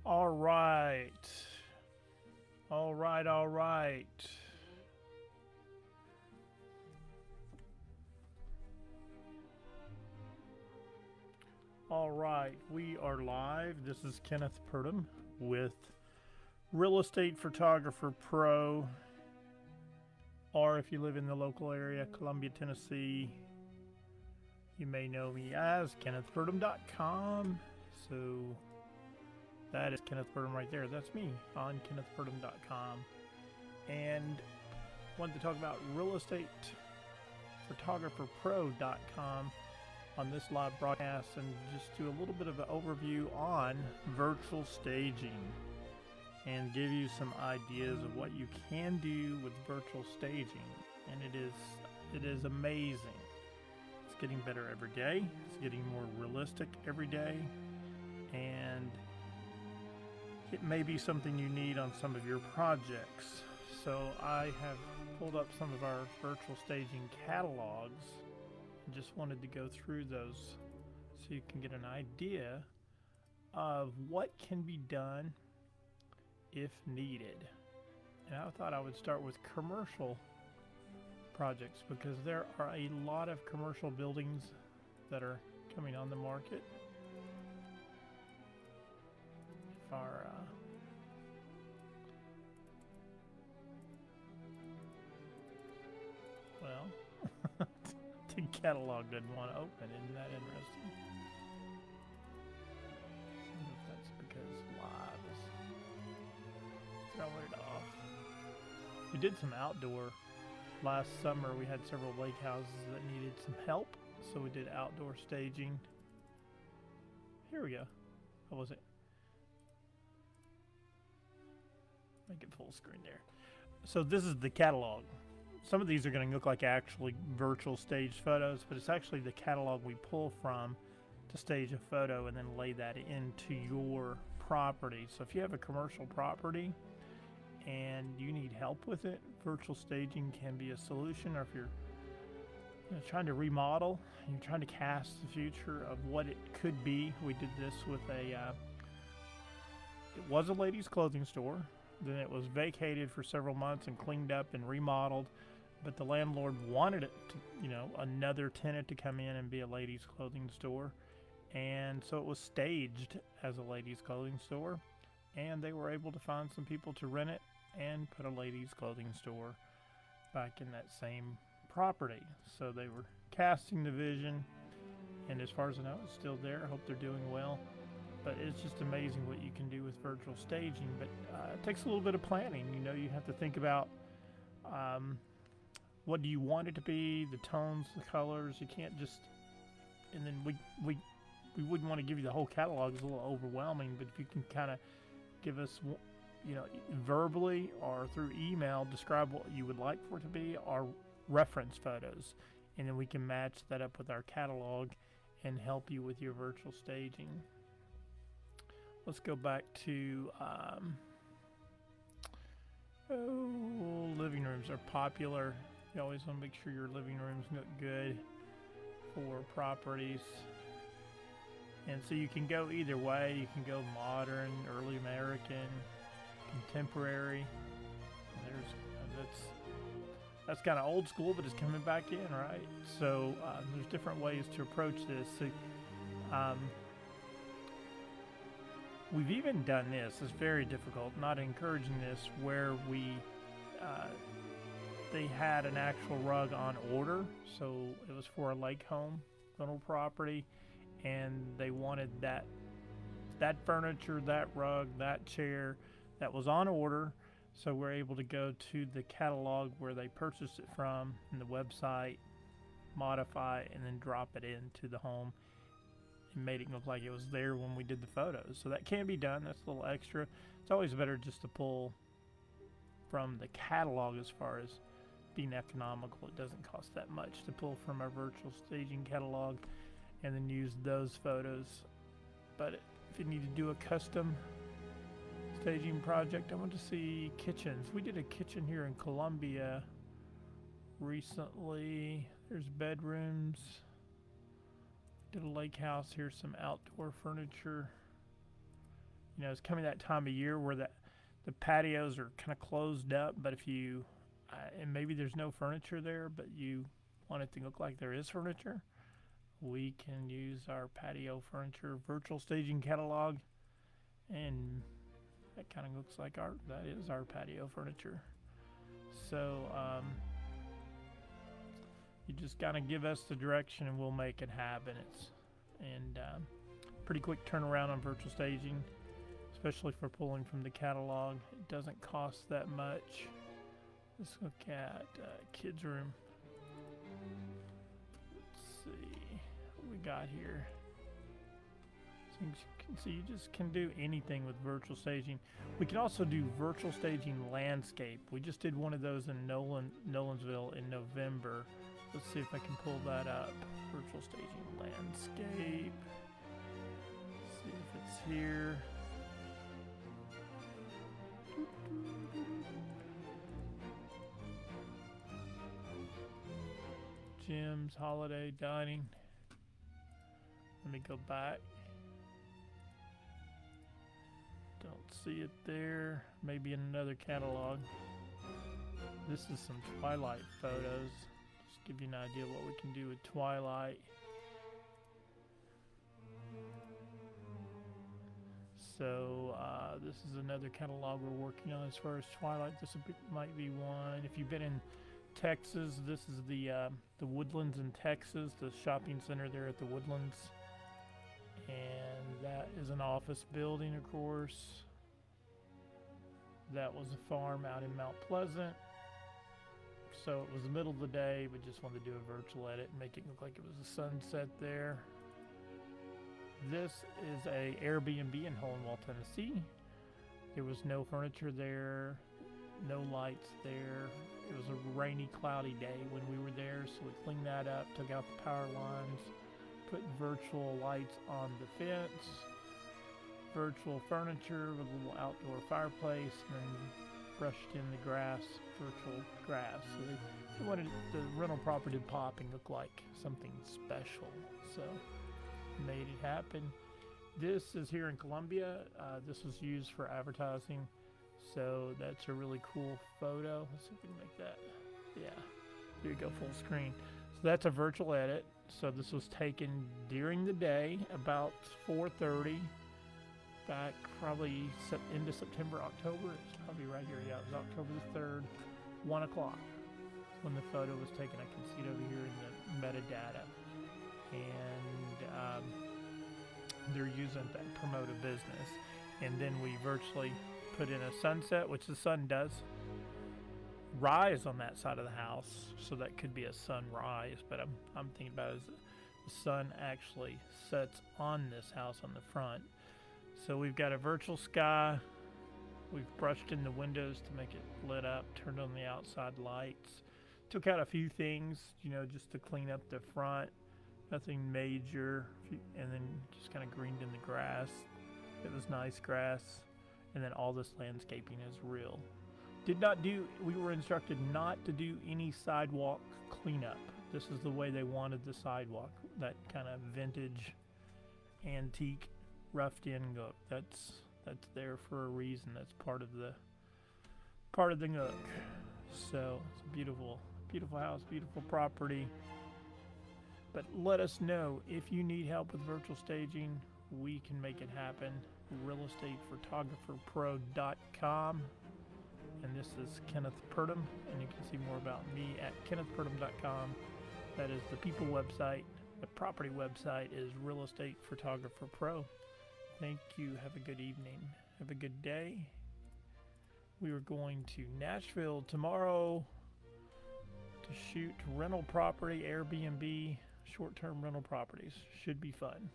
All right. All right, all right. All right, we are live. This is Kenneth Purdom with Real Estate Photographer Pro, or if you live in the local area, Columbia, Tennessee, you may know me as KennethPurdom.com. So that is Kenneth Purdom right there. That's me on KennethPurdom.com. And wanted to talk about realestatephotographerpro.com on this live broadcast and just do a little bit of an overview on virtual staging and give you some ideas of what you can do with virtual staging. And it is amazing. It's getting better every day. It's getting more realistic every day. And it may be something you need on some of your projects. So I have pulled up some of our virtual staging catalogs and just wanted to go through those so you can get an idea of what can be done if needed. And I thought I would start with commercial projects because there are a lot of commercial buildings that are coming on the market. If our well, the catalog didn't want to open. Isn't that interesting? I wonder if that's because live is throwing it off. We did some outdoor last summer. We had several lake houses that needed some help, so we did outdoor staging. Here we go. What was it? Make it full screen there. So this is the catalog. Some of these are going to look like actually virtual staged photos, but it's actually the catalog we pull from to stage a photo and then lay that into your property. So if you have a commercial property and you need help with it, virtual staging can be a solution. Or if you're trying to remodel and you're trying to cast the future of what it could be. We did this with it was a ladies' clothing store. Then it was vacated for several months and cleaned up and remodeled, but the landlord wanted it to, another tenant to come in and be a ladies' clothing store. And so it was staged as a ladies' clothing store, and they were able to find some people to rent it and put a ladies' clothing store back in that same property. So they were casting the vision, and as far as I know, it's still there. I hope they're doing well. But it's just amazing what you can do with virtual staging. But it takes a little bit of planning. You have to think about what do you want it to be, the tones, the colors. You can't just... And then we wouldn't want to give you the whole catalog. It's a little overwhelming. But if you can kind of give us, verbally or through email, describe what you would like for it to be, our reference photos. And then we can match that up with our catalog and help you with your virtual staging. Let's go back to, living rooms are popular. You always want to make sure your living rooms look good for properties. And so you can go either way. You can go modern, early American, contemporary. That's kind of old school, but it's coming back in, right? So there's different ways to approach this. So, we've even done this. It's very difficult, not encouraging this, where they had an actual rug on order. So it was for a lake home, rental property, and they wanted that furniture, that rug, that chair that was on order. So we're able to go to the catalog where they purchased it from and the website, modify it, and then drop it into the home. And made it look like it was there when we did the photos. So that can be done. That's a little extra. It's always better just to pull from the catalog as far as being economical. It doesn't cost that much to pull from our virtual staging catalog and then use those photos. But if you need to do a custom staging project, I want to see kitchens. We did a kitchen here in Columbia recently. There's bedrooms. Did a lake house. Here's some outdoor furniture. You know, it's coming that time of year where the patios are kind of closed up, but if you, and maybe there's no furniture there, but you want it to look like there is furniture, we can use our patio furniture virtual staging catalog, and that kind of looks like that is our patio furniture. So you just gotta give us the direction and we'll make it happen. And pretty quick turnaround on virtual staging, especially for pulling from the catalog. It doesn't cost that much. Let's look at kids room. Let's see what we got here. So you can see, you just can do anything with virtual staging. We can also do virtual staging landscape. We just did one of those in Nolensville in November. Let's see if I can pull that up. Virtual staging landscape. Let's see if it's here. Gyms, holiday, dining. Let me go back. Don't see it there. Maybe in another catalog. This is some twilight photos. Just give you an idea what we can do with twilight. So this is another catalog we're working on as far as twilight. This might be one. If you've been in Texas, this is the Woodlands in Texas, the shopping center there at the Woodlands. And that is an office building, of course. That was a farm out in Mount Pleasant. So it was the middle of the day, but just wanted to do a virtual edit and make it look like it was a sunset there. This is a Airbnb in Hohenwald, Tennessee. There was no furniture there, no lights there. It was a rainy, cloudy day when we were there, so we cleaned that up, took out the power lines, put virtual lights on the fence, virtual furniture with a little outdoor fireplace, and then brushed in the grass, virtual grass. So they wanted the rental property to pop and look like something special. So made it happen. This is here in Columbia. This was used for advertising. So that's a really cool photo. Let's see if we can make that. Yeah, here you go, full screen. So that's a virtual edit. So this was taken during the day, about 4:30, back probably into September, October. It's probably right here. Yeah, it was October the 3rd, 1 o'clock when the photo was taken. I can see it over here in the metadata. And they're using that to promote a business. And then we virtually put in a sunset, which the sun does rise on that side of the house, so that could be a sunrise, but I'm thinking about it as the sun actually sets on this house on the front. So we've got a virtual sky. We've brushed in the windows to make it lit up, turned on the outside lights, took out a few things, you know, just to clean up the front. Nothing major, and then just kind of greened in the grass. It was nice grass, and then all this landscaping is real. We were instructed not to do any sidewalk cleanup. This is the way they wanted the sidewalk, that kind of vintage, antique, roughed in look. That's there for a reason. That's part of the look. So it's a beautiful house, beautiful property. But let us know if you need help with virtual staging. We can make it happen. realestatephotographerpro.com. And this is Kenneth Purdom, and you can see more about me at kennethpurdom.com. That is the people website. The property website is Real Estate Photographer Pro. Thank you. Have a good evening. Have a good day. We are going to Nashville tomorrow to shoot rental property, Airbnb, short-term rental properties. Should be fun.